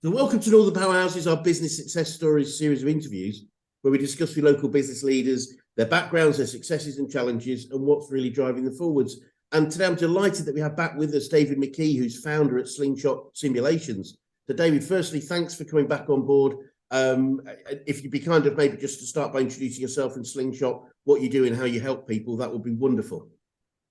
So welcome to All the Powerhouses, our business success stories series of interviews where we discuss with local business leaders, their backgrounds, their successes and challenges, and what's really driving them forwards. And today I'm delighted that we have back with us David McKee, who's founder at Slingshot Simulations. So David, firstly, thanks for coming back on board. If you'd be kind of maybe just to start by introducing yourself and Slingshot, what you do and how you help people, that would be wonderful.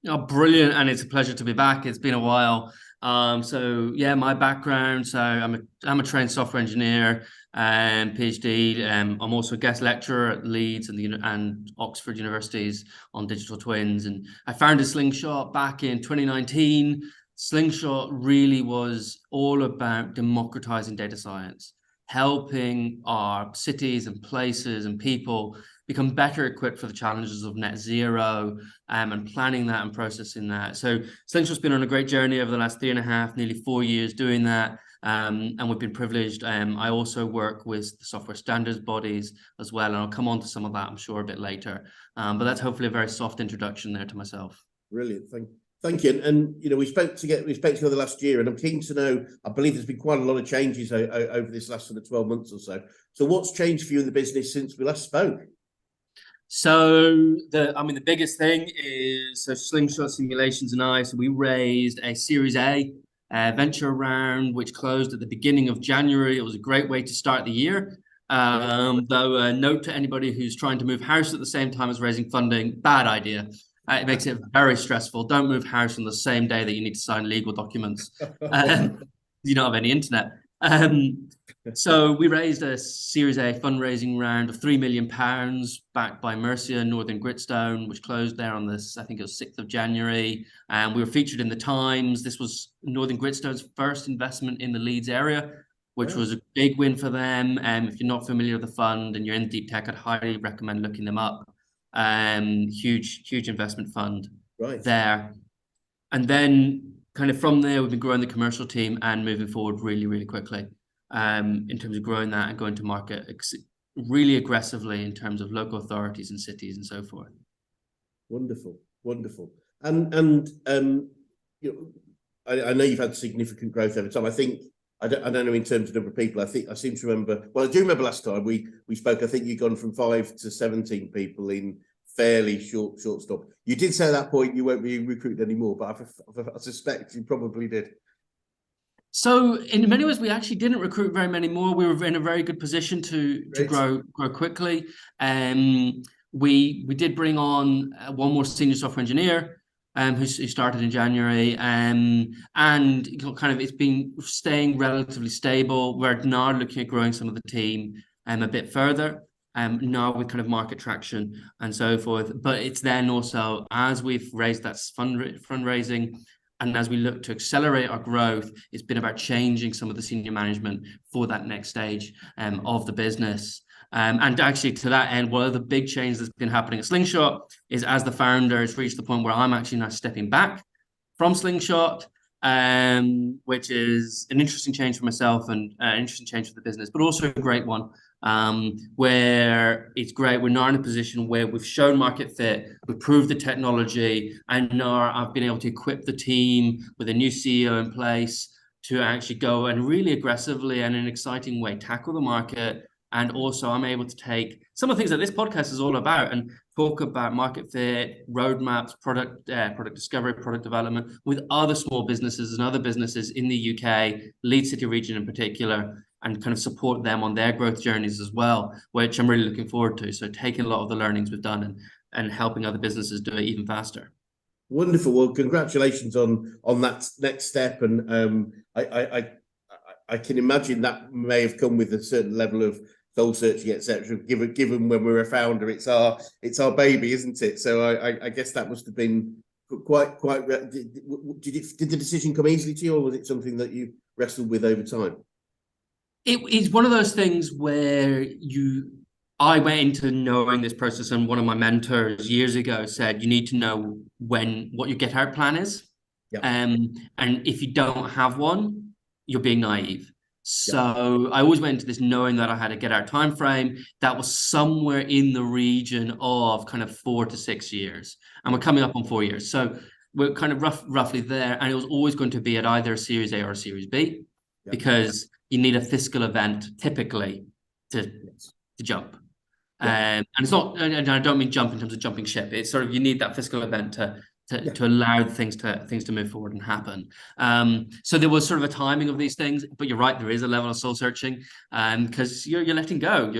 Oh, brilliant. And it's a pleasure to be back. It's been a while. So yeah, my background. So I'm a trained software engineer and PhD. I'm also a guest lecturer at Leeds and Oxford universities on digital twins. And I founded Slingshot back in 2019. Slingshot really was all about democratizing data science, helping our cities and places and people become better equipped for the challenges of net zero and planning that and processing that. So Slingshot's been on a great journey over the last 3.5, nearly 4 years doing that. And we've been privileged. I also work with the software standards bodies as well. And I'll come on to some of that, I'm sure, a bit later. But that's hopefully a very soft introduction there to myself. Brilliant. Thank you. And we spoke together last year, and I'm keen to know, I believe there's been quite a lot of changes over this last sort of 12 months or so. So what's changed for you in the business since we last spoke? So the biggest thing is Slingshot Simulations and I. So we raised a Series A venture round, which closed at the beginning of January. It was a great way to start the year. Though a note to anybody who's trying to move house at the same time as raising funding, bad idea. It makes it very stressful. Don't move house on the same day that you need to sign legal documents. You don't have any internet. So we raised a Series A fundraising round of £3 million backed by Mercia, Northern Gritstone, which closed there on this, I think it was 6th of January. And we were featured in the Times. This was Northern Gritstone's first investment in the Leeds area, which was a big win for them. If you're not familiar with the fund and you're in deep tech, I'd highly recommend looking them up. Huge investment fund there. And then kind of from there, we've been growing the commercial team and moving forward really quickly in terms of growing that and going to market really aggressively in terms of local authorities and cities and so forth. Wonderful. And I know you've had significant growth over time. I don't know in terms of number of people. I seem to remember. Well, I do remember last time we spoke. I think you'd gone from 5 to 17 people in fairly short stop. You did say at that point you won't be recruiting anymore, but I suspect you probably did. So in many ways, we actually didn't recruit very many more. We were in a very good position to grow quickly. We did bring on one more senior software engineer. Who started in January, and kind of it's been staying relatively stable. We're now looking at growing some of the team a bit further, now with kind of market traction and so forth. But it's then also, as we've raised that fundraising and as we look to accelerate our growth, it's been about changing some of the senior management for that next stage of the business. And actually, to that end, one of the big changes that's been happening at Slingshot is as the founder, it's reached the point where I'm actually now stepping back from Slingshot, which is an interesting change for myself and an interesting change for the business, but also a great one, where it's great. We're now in a position where we've shown market fit, we've proved the technology, and now I've been able to equip the team with a new CEO in place to actually go and really aggressively and in an exciting way tackle the market. And also I'm able to take some of the things that this podcast is all about and talk about market fit, roadmaps, product discovery, product development with other small businesses and other businesses in the UK, Leeds City region in particular, and kind of support them on their growth journeys as well, which I'm really looking forward to. So taking a lot of the learnings we've done and helping other businesses do it even faster. Wonderful. Well, congratulations on that next step. And I can imagine that may have come with a certain level of soul searching, etc. Given when we're a founder, it's our baby, isn't it? So I guess that must have been quite. Did the decision come easily to you, or was it something that you wrestled with over time? It's one of those things where I went into knowing this process, and one of my mentors years ago said, you need to know what your get out plan is. Yeah. And if you don't have one, you're being naive. So I always went into this knowing that I had a get out time frame that was somewhere in the region of kind of 4 to 6 years, and we're coming up on 4 years. So we're kind of roughly there, and it was always going to be at either a Series A or a Series B, because you need a fiscal event typically to jump. And it's not, and I don't mean jump in terms of jumping ship. It's sort of, you need that fiscal event to allow things to move forward and happen. So there was sort of a timing of these things, but you're right, there is a level of soul searching, because you're letting go,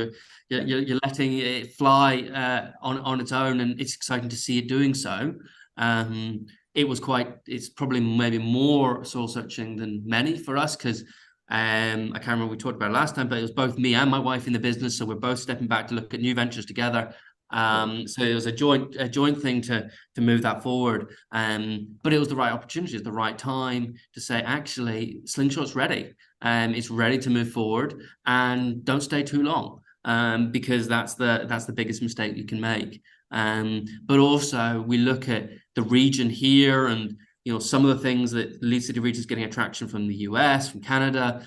you're letting it fly on its own, and it's exciting to see it doing so. It's probably maybe more soul searching than many for us, because I can't remember, we talked about it last time, but it was both me and my wife in the business, so we're both stepping back to look at new ventures together. So it was a joint thing to move that forward. But it was the right opportunity at the right time to say, actually, Slingshot's ready. It's ready to move forward, and don't stay too long, because that's the biggest mistake you can make. But also we look at the region here, and some of the things that Lead City region is getting attraction from the US, from Canada.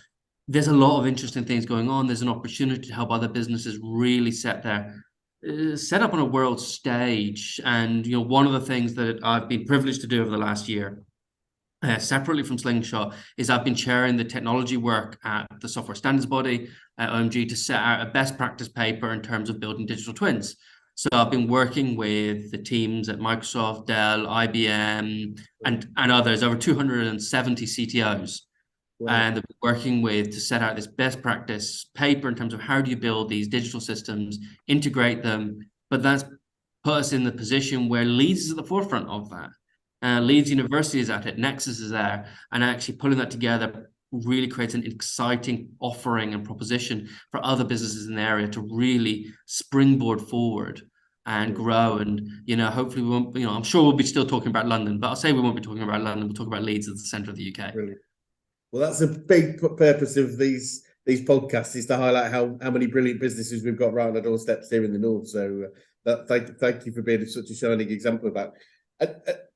There's a lot of interesting things going on. There's an opportunity to help other businesses really set up on a world stage. And one of the things that I've been privileged to do over the last year, separately from Slingshot, is I've been chairing the technology work at the Software Standards Body at OMG to set out a best practice paper in terms of building digital twins. So I've been working with the teams at Microsoft, Dell, IBM, and others, over 270 CTOs. Wow. And they've been working with to set out this best practice paper in terms of how do you build these digital systems, integrate them. But that's put us in the position where Leeds is at the forefront of that. Leeds University is at it, Nexus is there, and actually pulling that together really creates an exciting offering and proposition for other businesses in the area to really springboard forward and grow. And hopefully we won't, I'm sure we'll be still talking about London, but I'll say we won't be talking about London, we'll talk about Leeds at the centre of the UK. Brilliant. Well, that's a big purpose of these podcasts, is to highlight how many brilliant businesses we've got right on our doorsteps here in the north. So thank you for being such a shining example of that.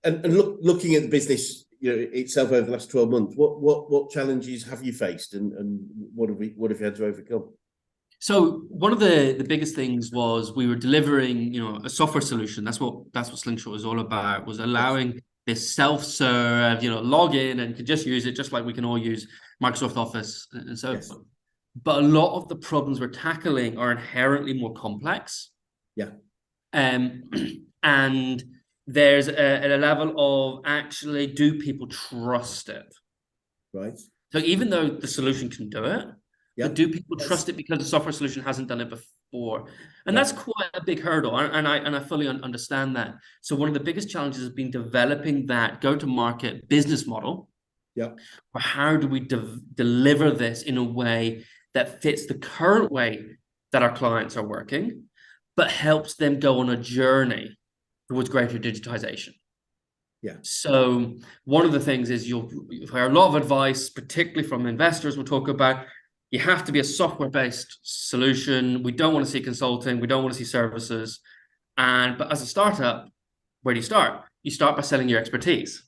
And looking at the business itself over the last 12 months, what challenges have you faced, and what have you had to overcome? So one of the biggest things was we were delivering a software solution. That's what Slingshot was all about, was allowing this self-serve log in and could just use it just like we can all use Microsoft Office and so forth. But a lot of the problems we're tackling are inherently more complex. And there's a level of, actually, do people trust it? Right. So even though the solution can do it, but do people trust it because the software solution hasn't done it before? And that's quite a big hurdle, and I fully understand that. So one of the biggest challenges has been developing that go-to-market business model. For how do we deliver this in a way that fits the current way that our clients are working, but helps them go on a journey towards greater digitization. So one of the things is you'll hear a lot of advice, particularly from investors, will talk about, you have to be a software-based solution. We don't want to see consulting. We don't want to see services. But as a startup, where do you start? You start by selling your expertise.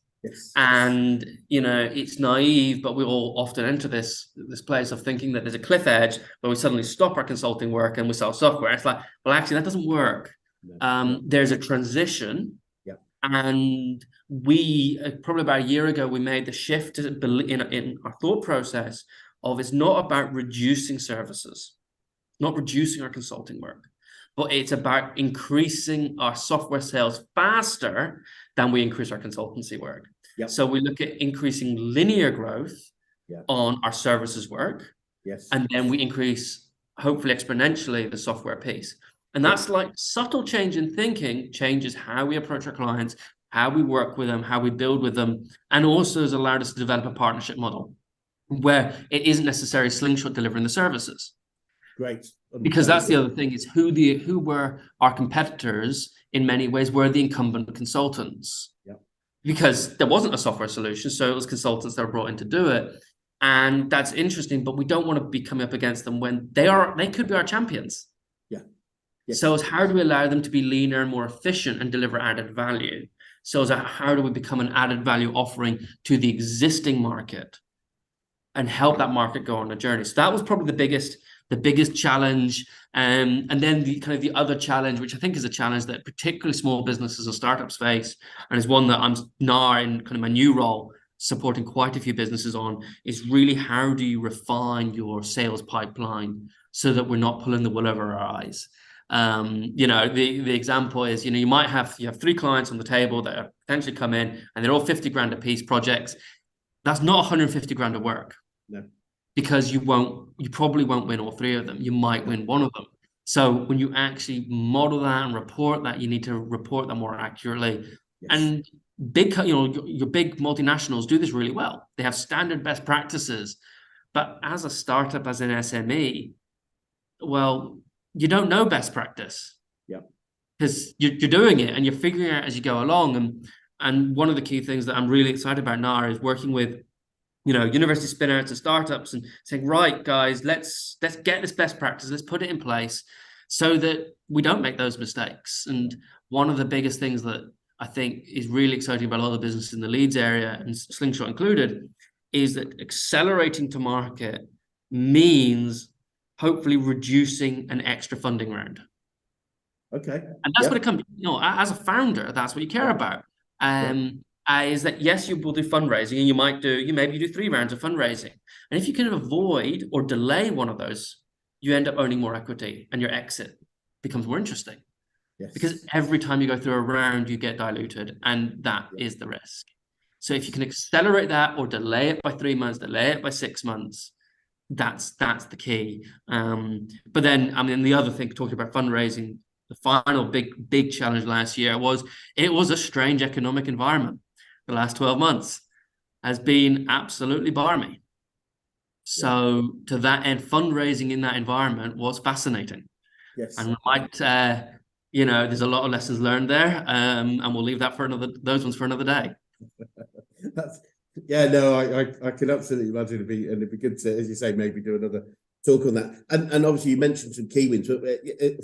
And it's naive, but we all often enter this place of thinking that there's a cliff edge where we suddenly stop our consulting work and we sell software. It's like, well, actually, that doesn't work. There's a transition, and we probably about a year ago we made the shift in our thought process of, it's not about reducing services, not reducing our consulting work, but it's about increasing our software sales faster than we increase our consultancy work. So we look at increasing linear growth on our services work, and then we increase, hopefully exponentially, the software piece. And that's like subtle change in thinking changes how we approach our clients, how we work with them, how we build with them, and also has allowed us to develop a partnership model where it isn't necessarily Slingshot delivering the services. Great. Because that's the other thing, is who were our competitors in many ways were the incumbent consultants. Because there wasn't a software solution, so it was consultants that were brought in to do it. And that's interesting, but we don't want to be coming up against them when they could be our champions. So it's how do we allow them to be leaner and more efficient and deliver added value? So how do we become an added value offering to the existing market and help that market go on a journey? So that was probably the biggest challenge. And then the other challenge, which I think is a challenge that particularly small businesses and startups face, and is one that I'm now in kind of my new role supporting quite a few businesses on is really how do you refine your sales pipeline so that we're not pulling the wool over our eyes. You know, the example is, you know, you have 3 clients on the table that are potentially come in and they're all 50 grand a piece projects. That's not 150 grand of work. No. Because you probably won't win all 3 of them. You might win one of them. So when you actually model that and report that, you need to report that more accurately. Yes. And big, you know, your big multinationals do this really well. They have standard best practices. But as a startup, as an SME, well, you don't know best practice. Yeah. Because you're doing it and you're figuring it out as you go along. And one of the key things that I'm really excited about now is working with, you know, university spin-outs and startups and saying, right, guys, let's get this best practice, let's put it in place so that we don't make those mistakes. And one of the biggest things that I think is really exciting about a lot of the businesses in the Leeds area, and Slingshot included, is that accelerating to market means hopefully reducing an extra funding round. Okay. And that's what it comes, you know, as a founder, that's what you care about. Is that, yes, you will do fundraising and you maybe do 3 rounds of fundraising. And if you can avoid or delay one of those, you end up owning more equity and your exit becomes more interesting. Yes. Because every time you go through a round, you get diluted, and that is the risk. So if you can accelerate that or delay it by 3 months, delay it by 6 months, that's the key. But then, I mean, the other thing, talking about fundraising, the final big challenge last year was it was a strange economic environment. The last 12 months has been absolutely barmy. So to that end, fundraising in that environment was fascinating. Yes. And we might, you know, there's a lot of lessons learned there, and we'll leave that for those ones for another day. I can absolutely imagine it'd be good to, as you say, maybe do another talk on that. And obviously you mentioned some key wins, but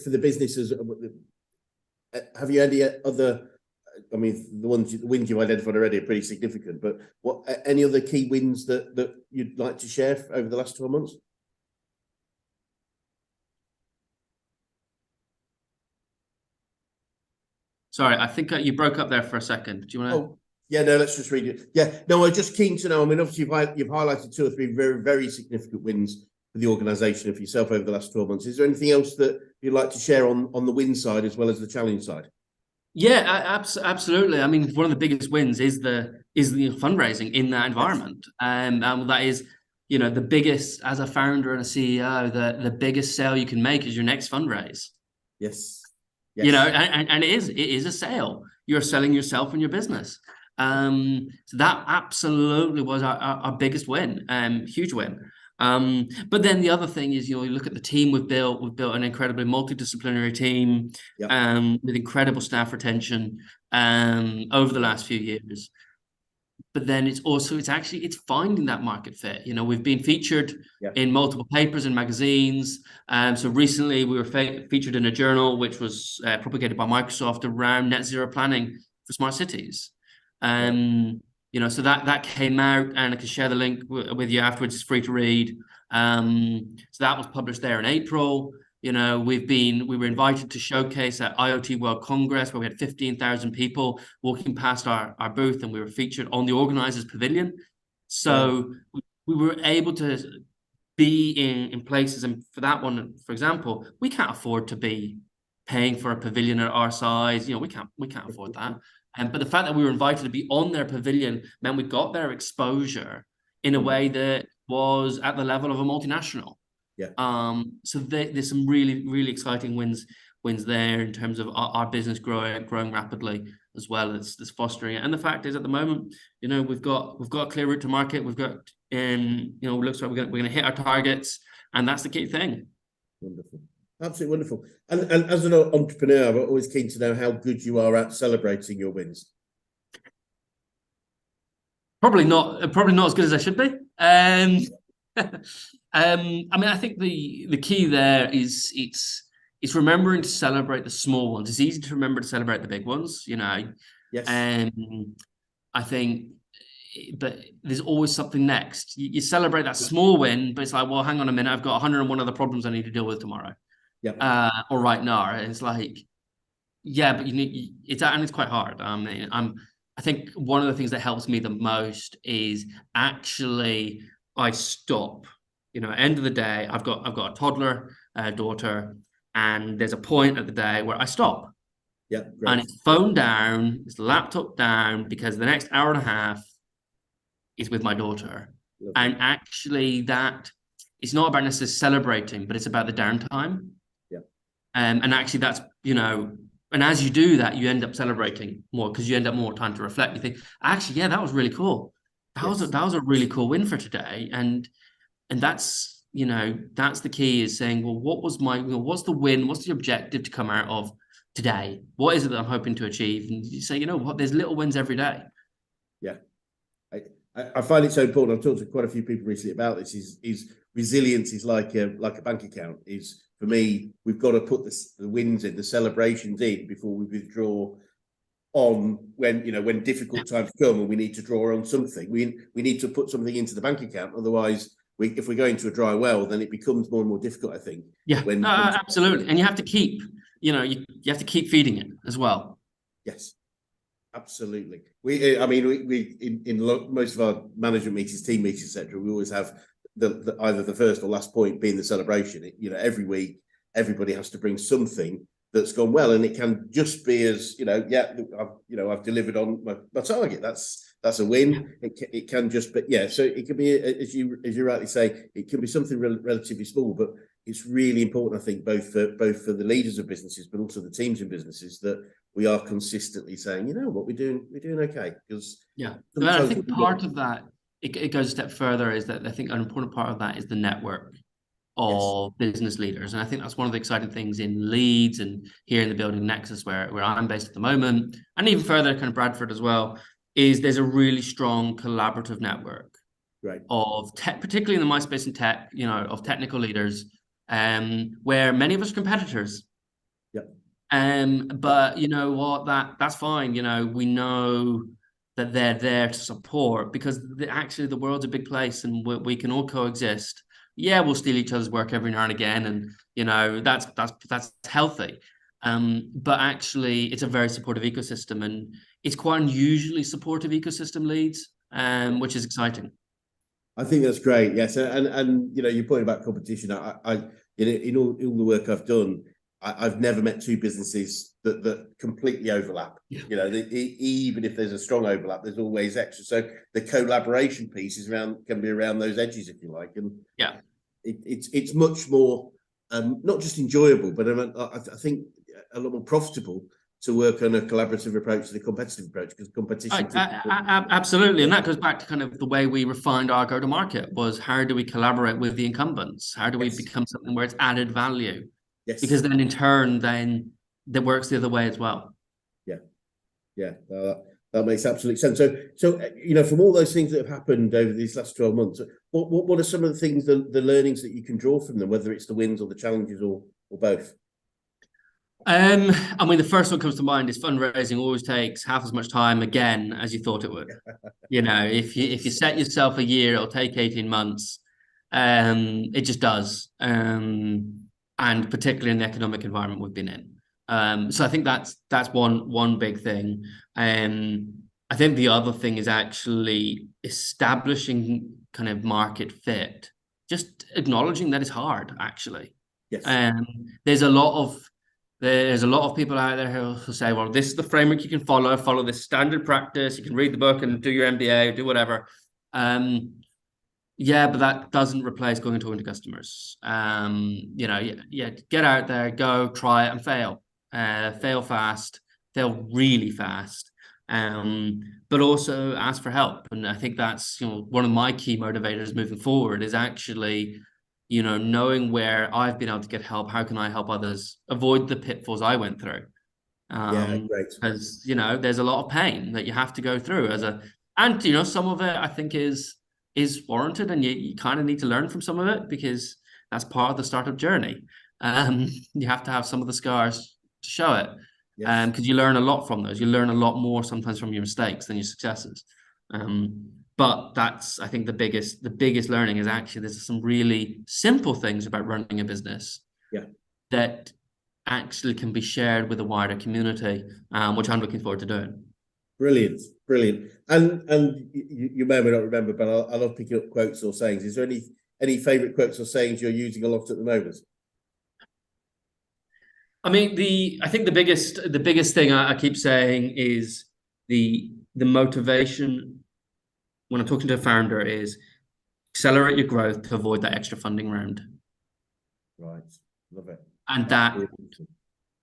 for the businesses, have you any other? I mean, the wins you identified already are pretty significant, but what any other key wins that you'd like to share over the last 12 months? Sorry, I think you broke up there for a second. Do you want to? Oh, yeah, no, let's just read it. Yeah, no, I'm just keen to know. I mean, obviously, you've highlighted 2 or 3 very, very significant wins for the organisation and for yourself over the last 12 months. Is there anything else that you'd like to share on the win side as well as the challenge side? Yeah, absolutely. I mean, one of the biggest wins is the fundraising in that environment, and that is, you know, the biggest, as a founder and a CEO, the biggest sale you can make is your next fundraise. Yes. You know, and it is a sale. You're selling yourself and your business. So that absolutely was our biggest win, huge win. But then the other thing is, you know, you look at the team we've built an incredibly multidisciplinary team, with incredible staff retention, over the last few years. But then it's finding that market fit. You know, we've been featured in multiple papers and magazines. So recently we were featured in a journal which was propagated by Microsoft around net zero planning for smart cities. You know, so that came out, and I can share the link with you afterwards. It's free to read. So that was published there in April. You know, we were invited to showcase at IoT World Congress, where we had 15,000 people walking past our booth, and we were featured on the organizers' pavilion. So we were able to be in places, and for that one, for example, we can't afford to be paying for a pavilion at our size. You know, we can't afford that. But the fact that we were invited to be on their pavilion meant we got their exposure in a way that was at the level of a multinational. So there's some really, really exciting wins there in terms of our business growing rapidly, as well as this fostering it. And the fact is, at the moment, you know, we've got a clear route to market. We've got, you know, it looks like we're gonna hit our targets, and that's the key thing. Wonderful. Absolutely wonderful. And as an entrepreneur, I'm always keen to know how good you are at celebrating your wins. Probably not as good as I should be. I mean, I think the key there is it's remembering to celebrate the small ones. It's easy to remember to celebrate the big ones, you know. Yes. I think, but there's always something next. You celebrate that small win, but it's like, well, hang on a minute, I've got 101 other problems I need to deal with tomorrow. Or right now. It's like, yeah, but it's quite hard. I mean, I think one of the things that helps me the most is actually I stop. You know, at the end of the day, I've got a toddler daughter, and there's a point of the day where I stop. Yeah, great. And it's phone down, it's laptop down, because the next hour and a half is with my daughter. Lovely. And actually, that it's not about necessarily celebrating, but it's about the downtime. Yeah. And actually, that's, you know, and as you do that, you end up celebrating more because you end up more time to reflect. You think, actually, yeah, that was really cool. That was a really cool win for today. And that's, you know, that's the key, is saying, well, what was my, you know, what's the win? What's the objective to come out of today? What is it that I'm hoping to achieve? And you say, you know what, there's little wins every day. Yeah. I find it so important. I've talked to quite a few people recently about this. Is resilience is like a bank account. Is, for me, we've got to put the wins in, the celebrations in, before we withdraw on when difficult times come and we need to draw on something. We need to put something into the bank account. Otherwise, if we go into a dry well, then it becomes more and more difficult, I think. Yeah, absolutely. And you have to keep, you know, you have to keep feeding it as well. Yes. Absolutely. We in most of our management meetings, team meetings, etc., we always have either the first or last point being the celebration. Every week, everybody has to bring something that's gone well, and it can just be as I've delivered on my target. That's a win. It can just, but yeah. So it can be, as you rightly say, it can be something relatively small, but it's really important, I think, both for the leaders of businesses, but also the teams in businesses, that we are consistently saying, you know what, we're doing okay. Because I think part of that, it goes a step further, is that I think an important part of that is the network of business leaders. And I think that's one of the exciting things in Leeds and here in the building Nexus, where I'm based at the moment, and even further, kind of Bradford as well, is there's a really strong collaborative network of tech, particularly in the MySpace and tech, you know, of technical leaders, where many of us are competitors. But you know what, that's fine. You know, we know that they're there to support, because actually the world's a big place, and we can all coexist. Yeah, we'll steal each other's work every now and again, and you know, that's healthy. But actually, it's a very supportive ecosystem, and it's quite unusually supportive ecosystem, Leads, which is exciting. I think that's great. Yes, and you know, your point about competition. I in all the work I've done, I've never met two businesses that completely overlap. Yeah. You know, even if there's a strong overlap, there's always extra. So the collaboration piece can be around those edges, if you like, and yeah, it's much more not just enjoyable, but I think a lot more profitable to work on a collaborative approach to the competitive approach, because competition. Absolutely, and that goes back to kind of the way we refined our go-to-market, was how do we collaborate with the incumbents? How do we become something where it's added value? Yes. Because then in turn, that works the other way as well. Yeah, that makes absolute sense. So you know, from all those things that have happened over these last 12 months, what are some of the things, the learnings that you can draw from them, whether it's the wins or the challenges or both? I mean, the first one comes to mind is fundraising always takes half as much time again as you thought it would. You know, if you set yourself a year, it'll take 18 months. It just does. And particularly in the economic environment we've been in. So I think that's one big thing. I think the other thing is actually establishing kind of market fit, just acknowledging that it's hard, actually. Yes. There's a lot of people out there who say, well, this is the framework you can follow this standard practice, you can read the book and do your MBA or do whatever. Yeah, but that doesn't replace going and talking to customers. You know, get out there, go, try it, and fail. Fail fast, fail really fast. But also ask for help. And I think that's, you know, one of my key motivators moving forward, is actually, you know, knowing where I've been able to get help. How can I help others avoid the pitfalls I went through? Great. Because, you know, there's a lot of pain that you have to go through and you know, some of it I think is warranted, and you kind of need to learn from some of it, because that's part of the startup journey. You have to have some of the scars to show it. Yes. Because you learn a lot from those. You learn a lot more sometimes from your mistakes than your successes. But that's, I think, the biggest learning is actually there's some really simple things about running a business that actually can be shared with a wider community, which I'm looking forward to doing. Brilliant, brilliant. And you may or may not remember, but I love picking up quotes or sayings. Is there any favourite quotes or sayings you're using a lot at the moment? I mean, I think the biggest thing I keep saying is the motivation when I'm talking to a founder is accelerate your growth to avoid that extra funding round. Right, love it. And that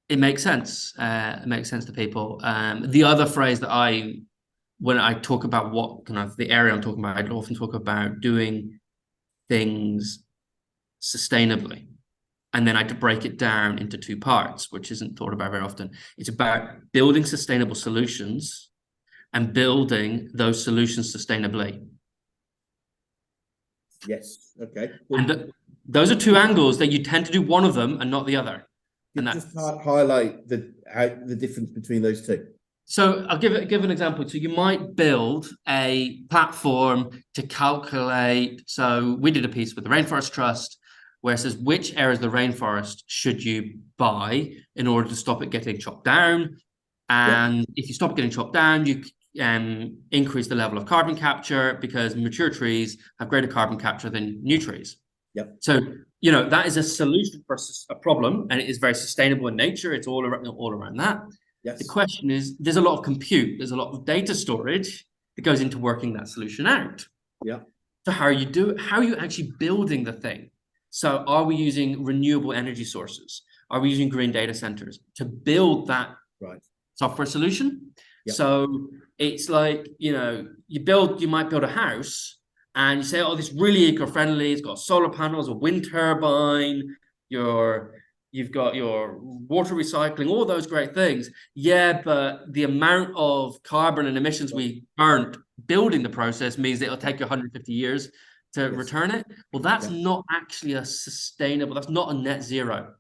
it makes sense. It makes sense to people. The other phrase that when I talk about what kind of the area I'm talking about, I often talk about doing things sustainably. And then I had to break it down into two parts, which isn't thought about very often. It's about building sustainable solutions and building those solutions sustainably. Yes. Okay. And those are two angles that you tend to do one of them and not the other. And just highlight the difference between those two. So I'll give an example. So you might build a platform to calculate. So we did a piece with the Rainforest Trust where it says which areas of the rainforest should you buy in order to stop it getting chopped down. And if you stop getting chopped down, you increase the level of carbon capture because mature trees have greater carbon capture than new trees. Yep. So, that is a solution for a problem, and it is very sustainable in nature. It's all around that. Yes. The question is, there's a lot of compute, there's a lot of data storage that goes into working that solution out. Yeah. So how are you actually building the thing? So are we using renewable energy sources? Are we using green data centers to build that software solution? Yep. So it's like, you might build a house and you say, oh, this is really eco-friendly. It's got solar panels, a wind turbine, you've got your water recycling, all those great things. Yeah, but the amount of carbon and emissions we burnt building the process means that it'll take you 150 years to return it. Well, that's not actually that's not a net zero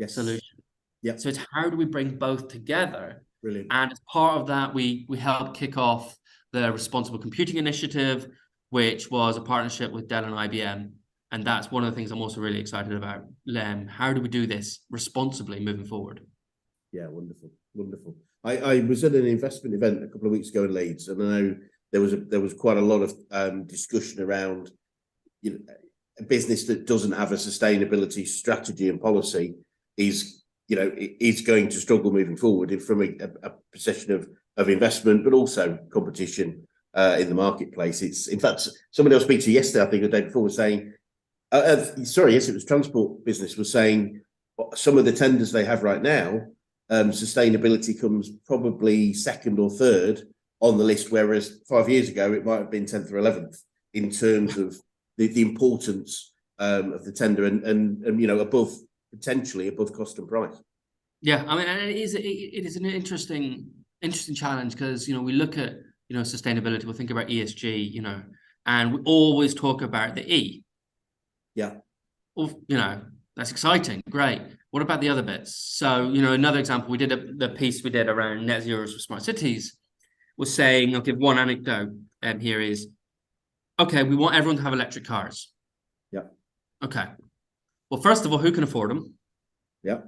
solution. Yeah. So it's how do we bring both together? Brilliant. And as part of that, we helped kick off the Responsible Computing Initiative, which was a partnership with Dell and IBM. And that's one of the things I'm also really excited about. How do we do this responsibly moving forward? Yeah, wonderful, wonderful. I was at an investment event a couple of weeks ago in Leeds, and I know there was quite a lot of discussion around a business that doesn't have a sustainability strategy and policy is going to struggle moving forward from a position of investment, but also competition in the marketplace. It's in fact somebody I was speaking to yesterday, I think the day before, was saying, it was transport business was saying some of the tenders they have right now, sustainability comes probably second or third on the list, whereas 5 years ago it might have been 10th or 11th in terms of the importance of the tender and potentially above cost and price. Yeah, I mean, it is an interesting challenge because we look at sustainability, we'll think about ESG, and we always talk about the E. Yeah. Well, that's exciting, great. What about the other bits? So, another example, the piece we did around net zeros for smart cities was saying, I'll give one anecdote here is, okay, we want everyone to have electric cars. Yeah. Okay. Well, first of all, who can afford them? Yeah.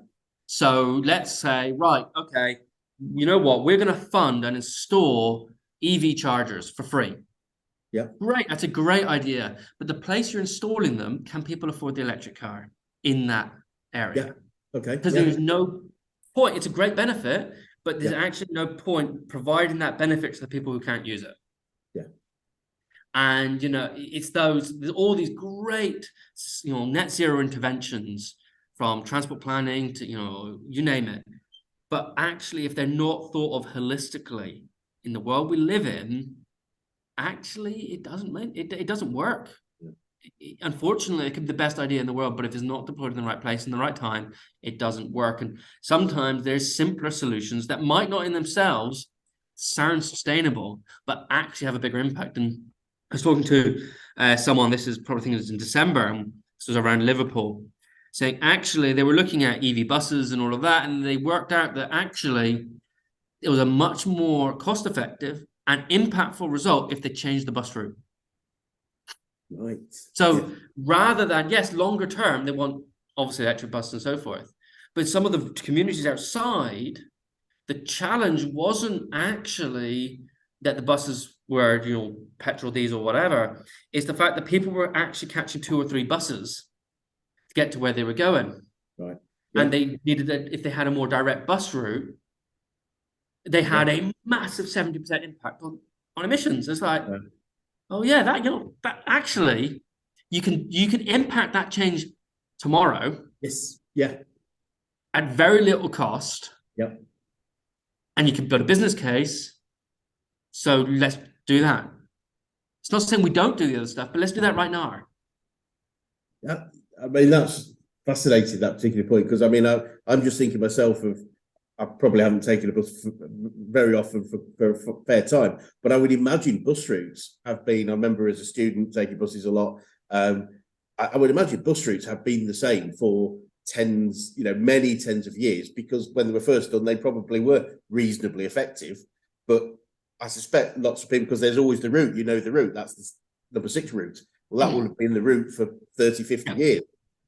So let's say, right, okay, you know what? We're going to fund and install EV chargers for free. Yeah. Great. That's a great idea. But the place you're installing them, can people afford the electric car in that area? Yeah. Okay. Because there's no point. It's a great benefit, but there's actually no point providing that benefit to the people who can't use it. Yeah. And, there's all these great, net zero interventions from transport planning to, you name it. But actually, if they're not thought of holistically in the world we live in, actually, it doesn't work. Yeah. Unfortunately, it could be the best idea in the world, but if it's not deployed in the right place in the right time, it doesn't work. And sometimes there's simpler solutions that might not in themselves sound sustainable, but actually have a bigger impact. And I was talking to someone, this is probably, I think it was in December, and this was around Liverpool, saying actually they were looking at EV buses and all of that, and they worked out that actually it was a much more cost-effective and impactful result if they changed the bus route. Right. So rather than, yes, longer term, they want obviously electric buses and so forth, but some of the communities outside the challenge wasn't actually that the buses were, petrol, diesel, whatever. It's the fact that people were actually catching 2 or 3 buses to get to where they were going. Right. And they needed that. If they had a more direct bus route, they had a massive 70% impact on emissions. It's like, oh yeah, that actually you can impact that change tomorrow. Yes. Yeah. At very little cost. Yep. And you can build a business case. So let's do that. It's not saying we don't do the other stuff, but let's do that right now. Yeah. I mean, that's fascinating, that particular point, because I mean, I'm just thinking myself of, I probably haven't taken a bus very often for a fair time, but I would imagine bus routes have been, I remember as a student taking buses a lot, I would imagine bus routes have been the same for many tens of years, because when they were first done, they probably were reasonably effective. But I suspect lots of people, because there's always the route, the route, that's the number 6 route. Well, that would have been the route for 30, 50 years.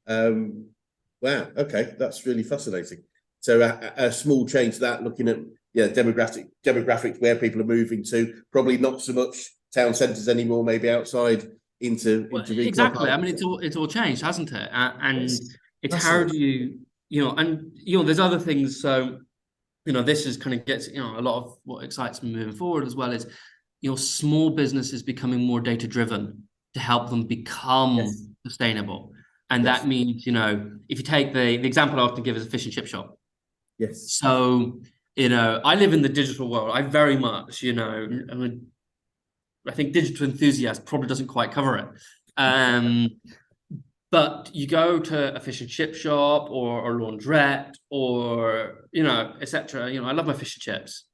Wow, okay, that's really fascinating. So a small change to that, looking at demographics where people are moving to, probably not so much town centres anymore, maybe outside into exactly. I mean, it's all changed, hasn't it? And it's how do you there's other things. So this is kind of gets a lot of what excites me moving forward as well is small businesses becoming more data driven to help them become sustainable. And that means if you take the example I often give is a fish and chip shop. Yes. So I live in the digital world. I very much I think digital enthusiast probably doesn't quite cover it. But you go to a fish and chip shop or a laundrette or, etc. I love my fish and chips.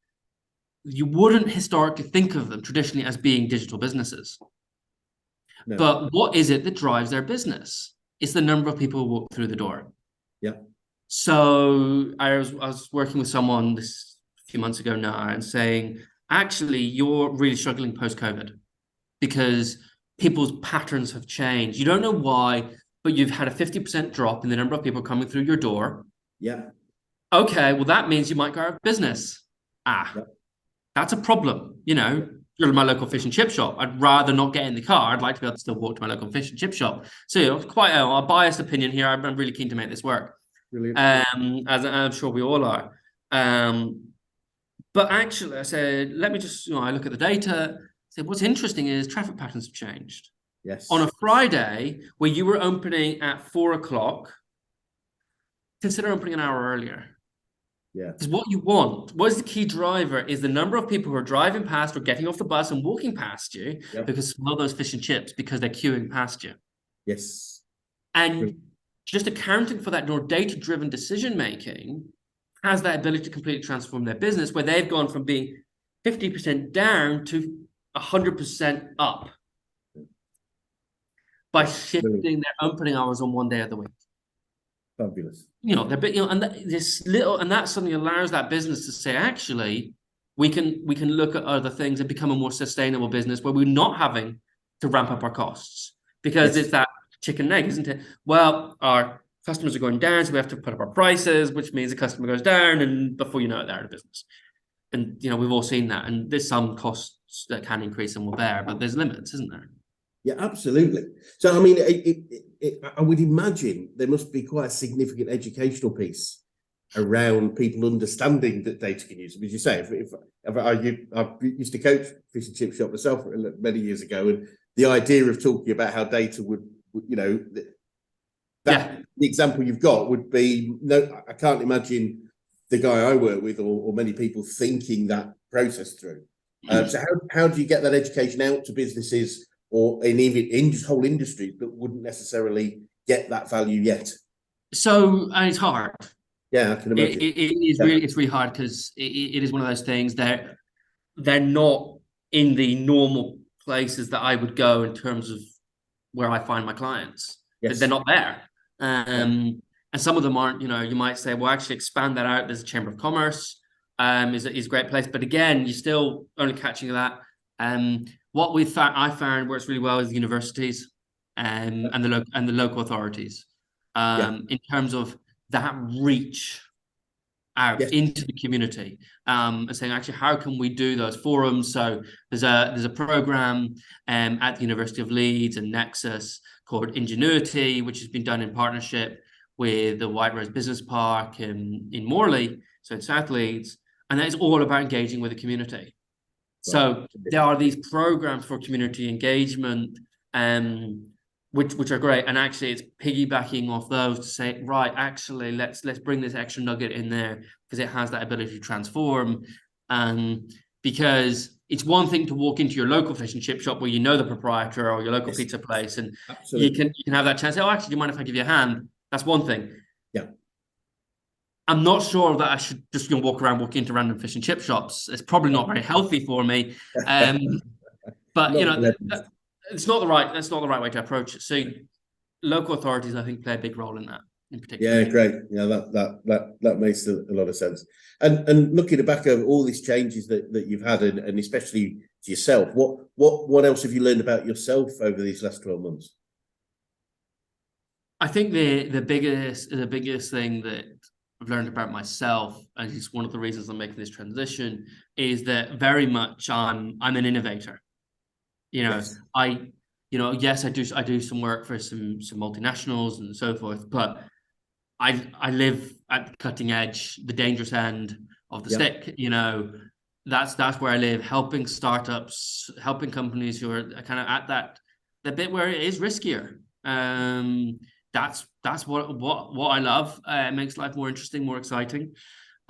You wouldn't historically think of them traditionally as being digital businesses. No. But what is it that drives their business? It's the number of people who walk through the door. Yeah. So I was working with someone a few months ago now and saying, actually, you're really struggling post-COVID because people's patterns have changed. You don't know why, but you've had a 50% drop in the number of people coming through your door. Yeah. Okay, well, that means you might go out of business. That's a problem. You're my local fish and chip shop. I'd rather not get in the car. I'd like to be able to still walk to my local fish and chip shop. So quite a biased opinion here. I'm really keen to make this work. Brilliant. As I'm sure we all are. But actually, I said, let me just, I look at the data. I said, what's interesting is traffic patterns have changed. Yes. On a Friday, where you were opening at 4 o'clock, consider opening an hour earlier. Yeah. Because what you want, what is the key driver, is the number of people who are driving past or getting off the bus and walking past you because smell those fish and chips because they're queuing past you. Yes. And just accounting for that more data-driven decision-making has that ability to completely transform their business, where they've gone from being 50% down to 100% up by shifting their opening hours on one day of the week. Fabulous. And that suddenly allows that business to say, actually, we can look at other things and become a more sustainable business where we're not having to ramp up our costs, because it's that chicken and egg, isn't it? Well, our customers are going down, so we have to put up our prices, which means the customer goes down, and before you know it, they're out of business. And we've all seen that. And there's some costs that can increase and will bear, but there's limits, isn't there? Yeah, absolutely. So, I mean, I would imagine there must be quite a significant educational piece around people understanding that data can use them. As you say, I used to coach fish and chip shop myself many years ago, and the idea of talking about how data would the example you've got would be, I can't imagine the guy I work with or many people thinking that process through. So how do you get that education out to businesses or even in whole industries that wouldn't necessarily get that value yet? So, and it's hard. Yeah, I can imagine. It's really hard, because it is one of those things that they're not in the normal places that I would go in terms of where I find my clients. Yes. They're not there. And some of them aren't, you might say, well, actually expand that out. There's a Chamber of Commerce, is a great place. But again, you're still only catching that. What I found works really well is the universities and the local authorities in terms of that reach out Yes. into the community, and saying, actually, how can we do those forums? So there's a program at the University of Leeds and Nexus called Ingenuity, which has been done in partnership with the White Rose Business Park in Morley, so in South Leeds, and that is all about engaging with the community. So there are these programs for community engagement, which are great, and actually it's piggybacking off those to say, right, actually let's bring this extra nugget in there because it has that ability to transform. Because it's one thing to walk into your local fish and chip shop where you know the proprietor or your local pizza place, and you can have that chance. Oh, actually, do you mind if I give you a hand? That's one thing. Yeah. I'm not sure that I should just walk into random fish and chip shops. It's probably not very healthy for me. But it's not the right way to approach it. So local authorities, I think, play a big role in that in particular. Yeah, great. Yeah, that makes a lot of sense. And looking back over all these changes that you've had, and especially to yourself, what else have you learned about yourself over these last 12 months? I think the biggest thing that I've learned about myself, and it's one of the reasons I'm making this transition, is that very much I'm an innovator. Yes, I do some work for some multinationals and so forth, but I live at the cutting edge, the dangerous end of the stick. That's where I live, helping startups, helping companies who are kind of at the bit where it is riskier. That's what I love. It makes life more interesting, more exciting.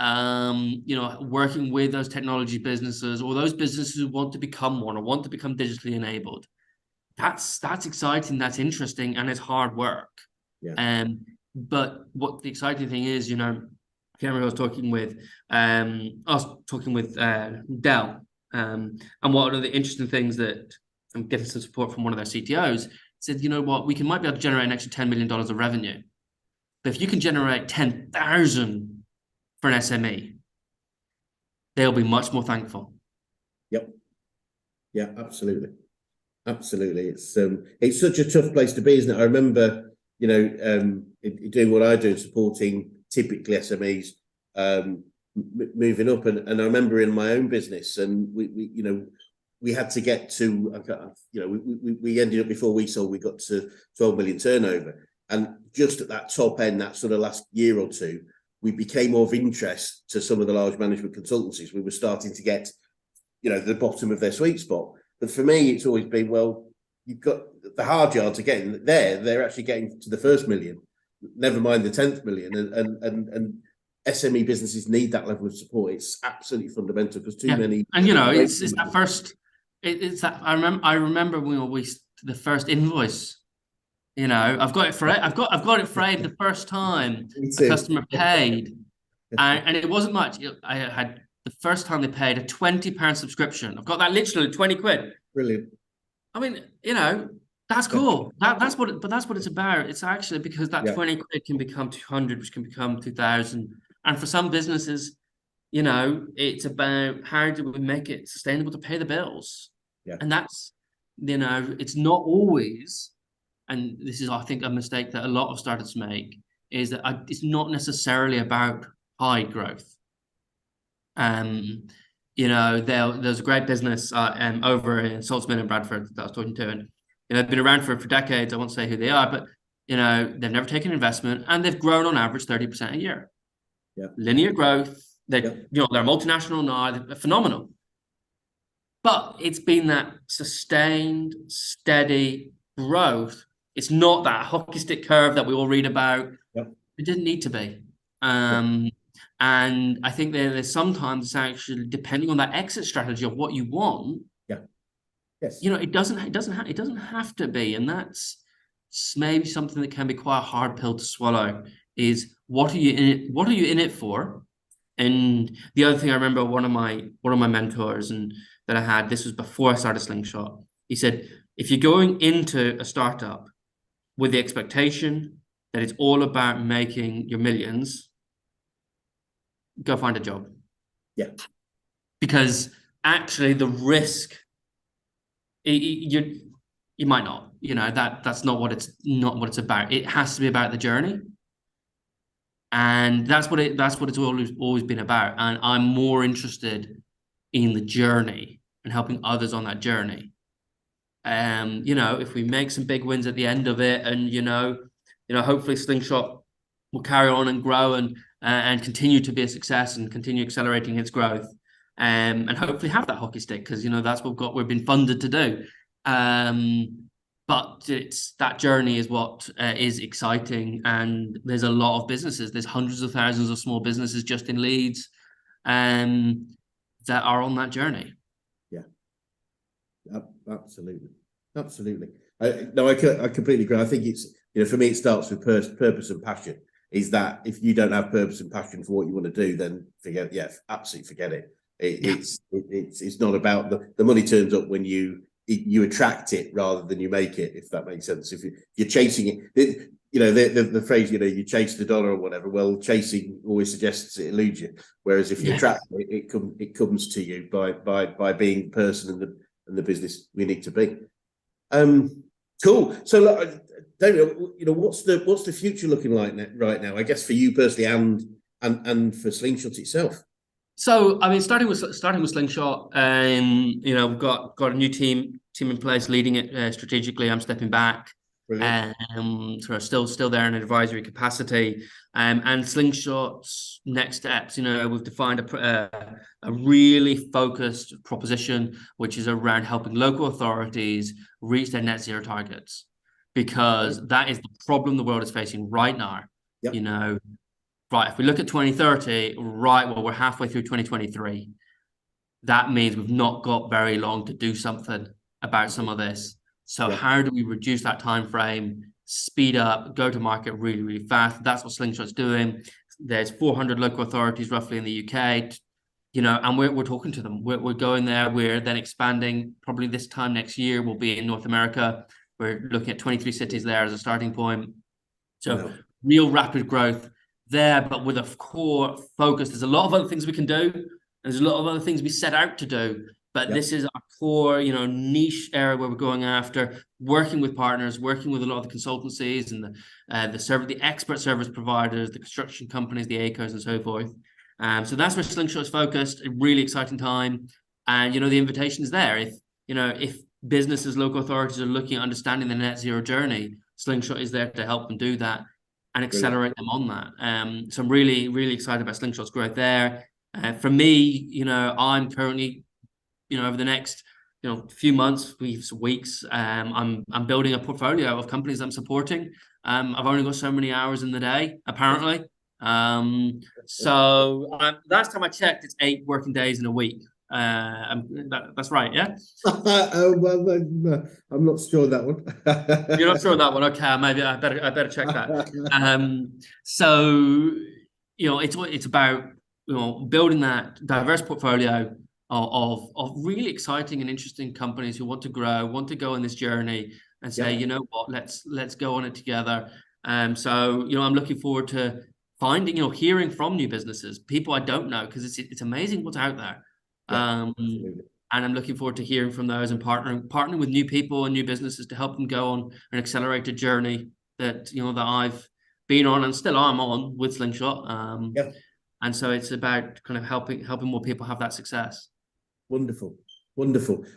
Working with those technology businesses or those businesses who want to become one or want to become digitally enabled. That's exciting, that's interesting, and it's hard work. Yeah. But what the exciting thing is, Cameron was talking with Dell, and one of the interesting things that I'm getting some support from one of their CTOs said, you know what, we might be able to generate an extra $10 million of revenue, but if you can generate 10,000 for an SME, they'll be much more thankful. Yep. Yeah, absolutely. Absolutely. It's such a tough place to be, isn't it? I remember, doing what I do, supporting typically SMEs, moving up. And I remember in my own business, and we had to get to, we ended up, before we sold, we got to 12 million turnover. And just at that top end, that sort of last year or two, we became of interest to some of the large management consultancies. We were starting to get, the bottom of their sweet spot. But for me, it's always been, well, you've got the hard yards are getting there. They're actually getting to the first million, never mind the 10th million. And SME businesses need that level of support. It's absolutely fundamental because too many. And it's that first. It's that I remember when the first invoice. I've got it framed the first time a customer paid, and it wasn't much. I had the first time they paid a £20 subscription. I've got that literally 20 quid. Brilliant. I mean, that's cool. That's what it's about. It's actually because that 20 quid can become 200, which can become 2,000. And for some businesses, it's about how do we make it sustainable to pay the bills. Yeah. And that's, it's not always, and this is, I think, a mistake that a lot of startups make, is that it's not necessarily about high growth. There's a great business over in Saltsman and Bradford that I was talking to, and they've been around for decades. I won't say who they are, but they've never taken investment, and they've grown on average 30% a year. Yeah, linear growth. They're multinational now. They're phenomenal, but it's been that sustained, steady growth. It's not that hockey stick curve that we all read about. Yep. It didn't need to be. And I think there's sometimes actually, depending on that exit strategy of what you want. Yeah. Yes. It doesn't have to be, and that's maybe something that can be quite a hard pill to swallow. Is what are you in it for? And the other thing I remember, one of my mentors that I had, this was before I started Slingshot. He said, if you're going into a startup with the expectation that it's all about making your millions, go find a job. Yeah. Because actually the risk, you might not, that's not what it's about. It has to be about the journey. And that's what it's always been about. And I'm more interested in the journey and helping others on that journey. If we make some big wins at the end of it, and hopefully Slingshot will carry on and grow and continue to be a success and continue accelerating its growth, and hopefully have that hockey stick, because that's what we've been funded to do. But it's that journey is what is exciting, and there's a lot of businesses. There's hundreds of thousands of small businesses just in Leeds, that are on that journey. Yeah, absolutely. I completely agree. I think it's, for me, it starts with purpose and passion. Is that if you don't have purpose and passion for what you want to do, then absolutely forget it. It's not about the money turns up when you attract it rather than you make it, if that makes sense. If you're chasing it, the phrase, you chase the dollar or whatever. Well, chasing always suggests it eludes you. Whereas if you attract it, it comes to you by being the person and the business we need to be. Cool. So, look, David, what's the future looking like right now? I guess for you personally, and for Slingshot itself. So, I mean, starting with Slingshot, we've got a new team in place leading it strategically. I'm stepping back. Brilliant. So still there in an advisory capacity. And Slingshot's next steps, we've defined a really focused proposition, which is around helping local authorities reach their net zero targets, because that is the problem the world is facing right now. Yep. Right, if we look at 2030, we're halfway through 2023. That means we've not got very long to do something about some of this. So how do we reduce that time frame, speed up, go to market really, really fast? That's what Slingshot's doing. There's 400 local authorities roughly in the UK, and we're talking to them. We're going there. We're then expanding. Probably this time next year, we'll be in North America. We're looking at 23 cities there as a starting point. So real rapid growth there, but with a core focus. There's a lot of other things we can do. There's a lot of other things we set out to do. But this is our core, niche area where we're going after, working with partners, working with a lot of the consultancies and the expert service providers, the construction companies, the ACOs, and so forth. So that's where Slingshot is focused. A really exciting time, and the invitation is there. If businesses, local authorities are looking at understanding the net zero journey, Slingshot is there to help them do that and accelerate them on that. So I'm really, really excited about Slingshot's growth there. For me, I'm currently, over the next, few months, weeks, I'm building a portfolio of companies I'm supporting. I've only got so many hours in the day, apparently. So last time I checked, it's 8 working days in a week. That's right, yeah? Well, I'm not sure that one. You're not sure of that one? Okay, maybe I better check that. So it's about building that diverse portfolio of really exciting and interesting companies who want to grow, want to go on this journey, and say, you know what, let's go on it together. So I'm looking forward to finding, hearing from new businesses, people I don't know, because it's amazing what's out there. And I'm looking forward to hearing from those and partnering with new people and new businesses to help them go on an accelerated journey that that I've been on and still I'm on with Slingshot. And so it's about kind of helping more people have that success. Wonderful.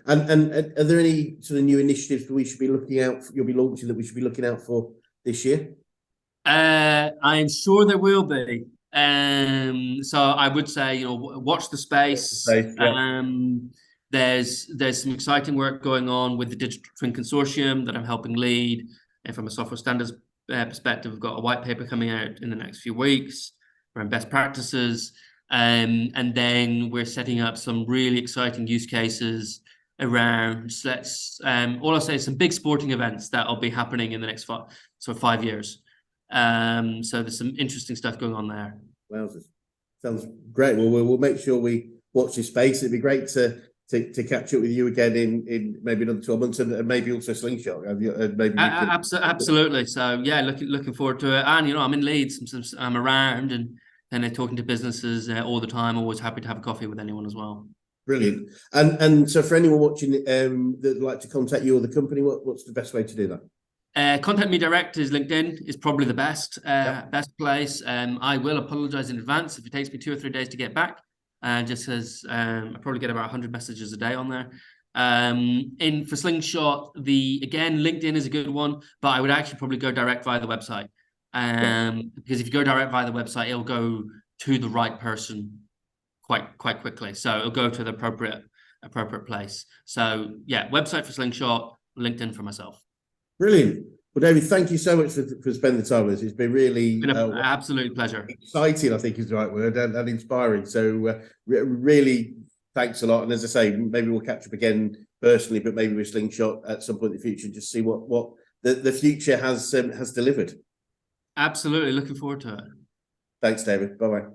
And are there any sort of new initiatives that we should be looking out for, you'll be launching, that we should be looking out for this year? I am sure there will be. So I would say, watch the space. There's some exciting work going on with the Digital Twin Consortium that I'm helping lead. And from a software standards perspective, we've got a white paper coming out in the next few weeks around best practices. And then we're setting up some really exciting use cases around, all I'll say is some big sporting events that will be happening in the next 5 years. So there's some interesting stuff going on there. Wowzers. Sounds great. Well, we'll make sure we watch this space. It'd be great to catch up with you again in maybe another 12 months, and maybe also Slingshot. Absolutely. So yeah, looking forward to it. And I'm in Leeds. I'm around and they're talking to businesses all the time. Always happy to have a coffee with anyone as well. Brilliant. And so for anyone watching that'd like to contact you or the company, what's the best way to do that? Contact me direct is LinkedIn is probably the best best place. I will apologize in advance if it takes me 2 or 3 days to get back. Just as I probably get about 100 messages a day on there. For Slingshot, again, LinkedIn is a good one, but I would actually probably go direct via the website. Because if you go direct via the website, it'll go to the right person quite quickly. So it'll go to the appropriate place. So yeah, website for Slingshot, LinkedIn for myself. Brilliant. Well, David, thank you so much for spending the time with us. It's been really an absolute pleasure. Exciting, I think is the right word, and inspiring. So really, thanks a lot. And as I say, maybe we'll catch up again personally, but maybe with Slingshot at some point in the future, just see what the future has delivered. Absolutely, looking forward to it. Thanks, David. Bye-bye.